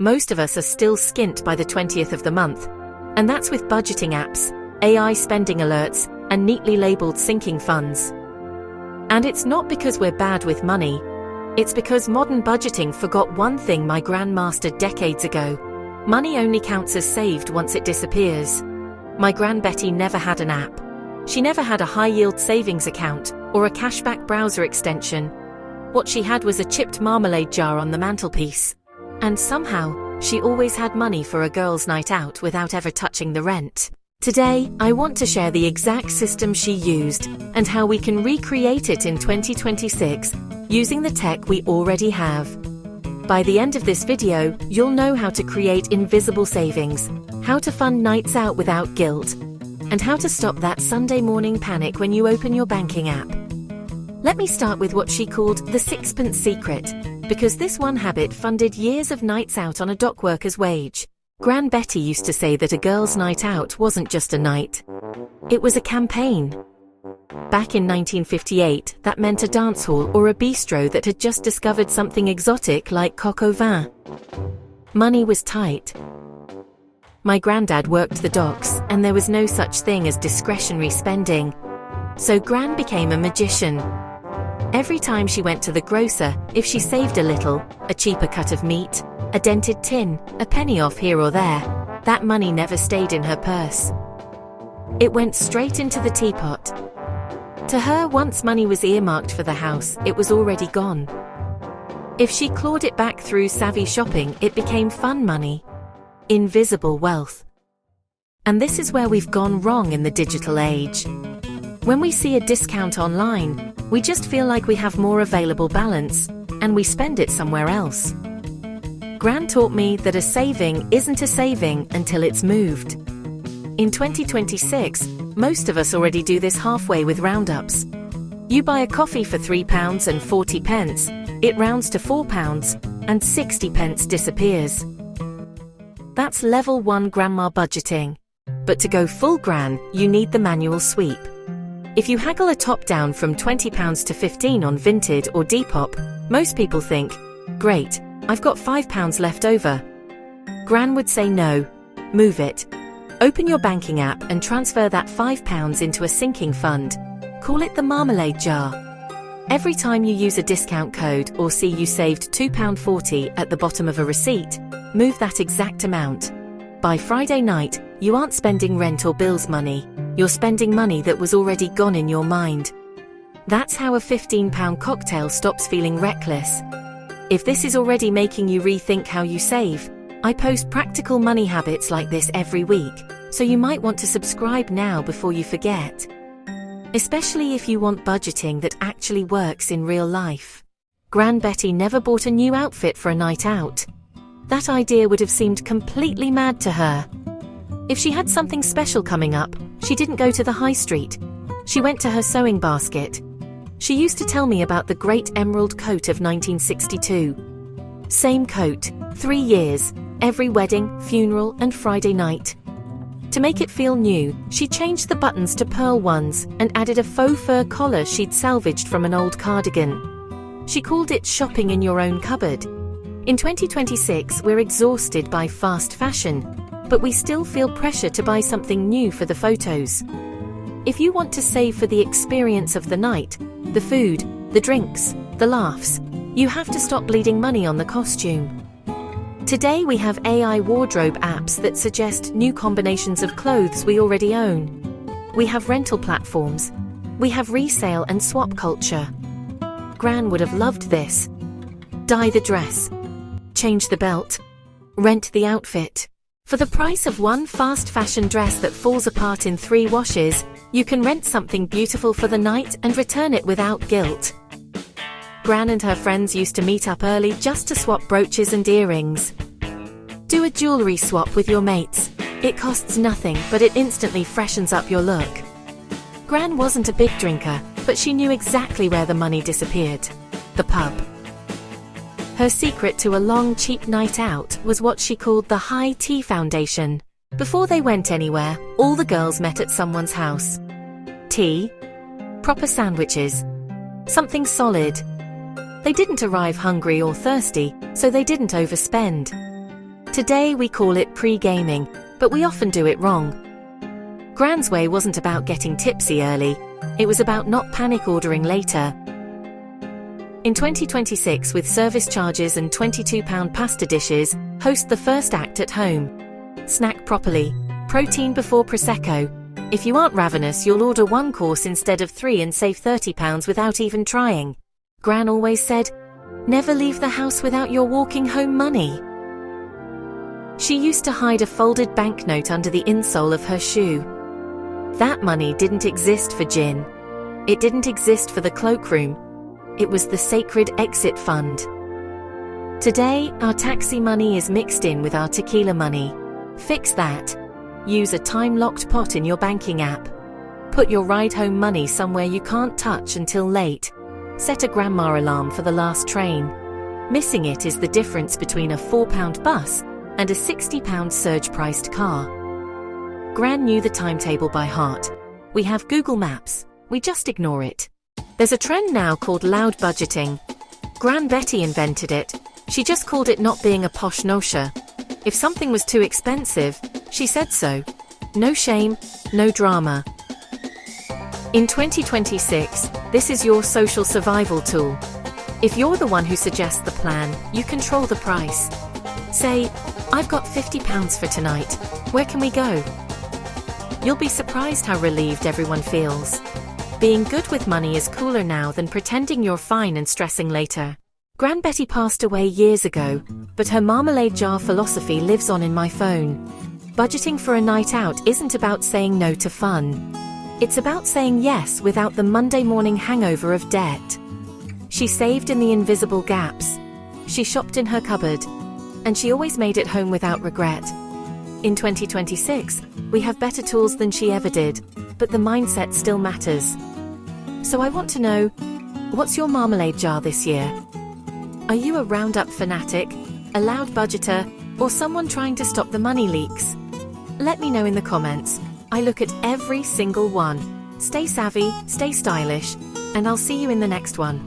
most of us are still skint by the 20th of the month. And that's with budgeting apps, AI spending alerts, and neatly labeled sinking funds. And it's not because we're bad with money. It's because modern budgeting forgot one thing my gran mastered decades ago. Money only counts as saved once it disappears. My Gran Betty never had an app. She never had a high-yield savings account or a cashback browser extension. What she had was a chipped marmalade jar on the mantelpiece. And somehow, she always had money for a girls' night out without ever touching the rent. Today, I want to share the exact system she used and how we can recreate it in 2026 using the tech we already have. By the end of this video, you'll know how to create invisible savings, how to fund nights out without guilt, and how to stop that Sunday morning panic when you open your banking app. Let me start with what she called the Sixpence Secret, because this one habit funded years of nights out on a dock worker's wage. Gran Betty used to say that a girl's night out wasn't just a night. It was a campaign. Back in 1958, that meant a dance hall or a bistro that had just discovered something exotic like coq au vin. Money was tight. My granddad worked the docks, and there was no such thing as discretionary spending. So Gran became a magician. Every time she went to the grocer, if she saved a little, a cheaper cut of meat, a dented tin, a penny off here or there, that money never stayed in her purse. It went straight into the teapot. To her, once money was earmarked for the house, it was already gone. If she clawed it back through savvy shopping, it became fun money. Invisible wealth. And this is where we've gone wrong in the digital age. When we see a discount online, we just feel like we have more available balance, and we spend it somewhere else. Gran taught me that a saving isn't a saving until it's moved. In 2026, most of us already do this halfway with Roundups. You buy a coffee for £3.40, it rounds to £4, and 60p disappears. That's level 1 grandma budgeting. But to go full Gran, you need the manual sweep. If you haggle a top down from £20 to £15 on Vinted or Depop, most people think, great, I've got £5 left over. Gran would say no. Move it. Open your banking app and transfer that £5 into a sinking fund. Call it the Marmalade Jar. Every time you use a discount code or see you saved £2.40 at the bottom of a receipt, move that exact amount. By Friday night, you aren't spending rent or bills money. You're spending money that was already gone in your mind. That's how a £15 cocktail stops feeling reckless. If this is already making you rethink how you save, I post practical money habits like this every week, so you might want to subscribe now before you forget. Especially if you want budgeting that actually works in real life. Gran Betty never bought a new outfit for a night out. That idea would have seemed completely mad to her. If she had something special coming up, she didn't go to the high street. She went to her sewing basket. She used to tell me about the great emerald coat of 1962. Same coat, 3 years, every wedding, funeral, and Friday night. To make it feel new, she changed the buttons to pearl ones and added a faux fur collar she'd salvaged from an old cardigan. She called it shopping in your own cupboard. In 2026, we're exhausted by fast fashion, but we still feel pressure to buy something new for the photos. If you want to save for the experience of the night, the food, the drinks, the laughs, you have to stop bleeding money on the costume. Today we have AI wardrobe apps that suggest new combinations of clothes we already own. We have rental platforms. We have resale and swap culture. Gran would have loved this. Dye the dress. Change the belt. Rent the outfit. For the price of one fast fashion dress that falls apart in 3 washes, you can rent something beautiful for the night and return it without guilt. Gran and her friends used to meet up early just to swap brooches and earrings. Do a jewelry swap with your mates. It costs nothing, but it instantly freshens up your look. Gran wasn't a big drinker, but she knew exactly where the money disappeared. The pub. Her secret to a long, cheap night out was what she called the high tea foundation. Before they went anywhere, all the girls met at someone's house. Tea. Proper sandwiches. Something solid. They didn't arrive hungry or thirsty, so they didn't overspend. Today we call it pre-gaming, but we often do it wrong. Gran's way wasn't about getting tipsy early, it was about not panic ordering later. In 2026, with service charges and £22 pasta dishes, host the first act at home. Snack properly. Protein before Prosecco. If you aren't ravenous, you'll order one course instead of 3 and save £30 without even trying. Gran always said, "Never leave the house without your walking home money." She used to hide a folded banknote under the insole of her shoe. That money didn't exist for gin. It didn't exist for the cloakroom. It was the sacred exit fund. Today, our taxi money is mixed in with our tequila money. Fix that. Use a time-locked pot in your banking app. Put your ride-home money somewhere you can't touch until late. Set a grandma alarm for the last train. Missing it is the difference between a £4 bus and a £60 surge-priced car. Gran knew the timetable by heart. We have Google Maps. We just ignore it. There's a trend now called loud budgeting. Gran Betty invented it. She just called it not being a posh nosher. If something was too expensive, she said so. No shame, no drama. In 2026, this is your social survival tool. If you're the one who suggests the plan, you control the price. Say, "I've got £50 for tonight. Where can we go?" You'll be surprised how relieved everyone feels. Being good with money is cooler now than pretending you're fine and stressing later. Gran Betty passed away years ago, but her marmalade jar philosophy lives on in my phone. Budgeting for a night out isn't about saying no to fun. It's about saying yes without the Monday morning hangover of debt. She saved in the invisible gaps. She shopped in her cupboard. And she always made it home without regret. In 2026, we have better tools than she ever did, but the mindset still matters. So I want to know, what's your marmalade jar this year? Are you a Roundup fanatic, a loud budgeter, or someone trying to stop the money leaks? Let me know in the comments. I look at every single one. Stay savvy, stay stylish, and I'll see you in the next one.